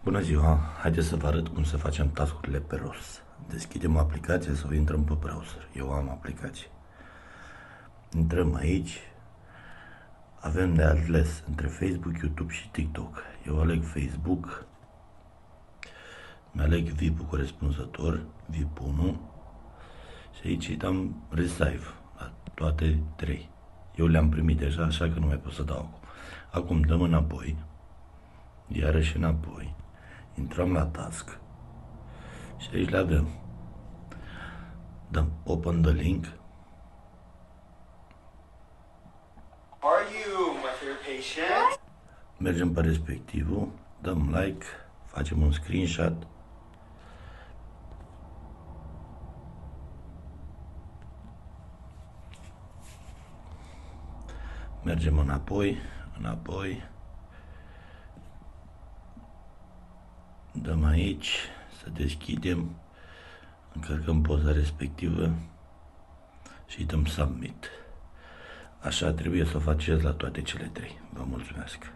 Bună ziua! Haideți să vă arăt cum să facem task-urile pe rost. Deschidem aplicația sau intrăm pe browser. Eu am aplicație. Intrăm aici. Avem de ales între Facebook, YouTube și TikTok. Eu aleg Facebook. Mi-aleg VIP-ul corespunzător, VIP 1. Și aici îi dăm Resave la toate trei. Eu le-am primit deja, așa că nu mai pot să dau acum. Acum dăm înapoi. Iarăși înapoi. Intrăm la task. Și aici le avem. Dăm Open the link. Are you, my favorite patient? Mergem pe respectivul. Dăm like. Facem un screenshot. Mergem înapoi. Dăm aici. Să deschidem. Încărcăm poza respectivă și dăm submit. Așa trebuie să o faceți la toate cele trei. Vă mulțumesc!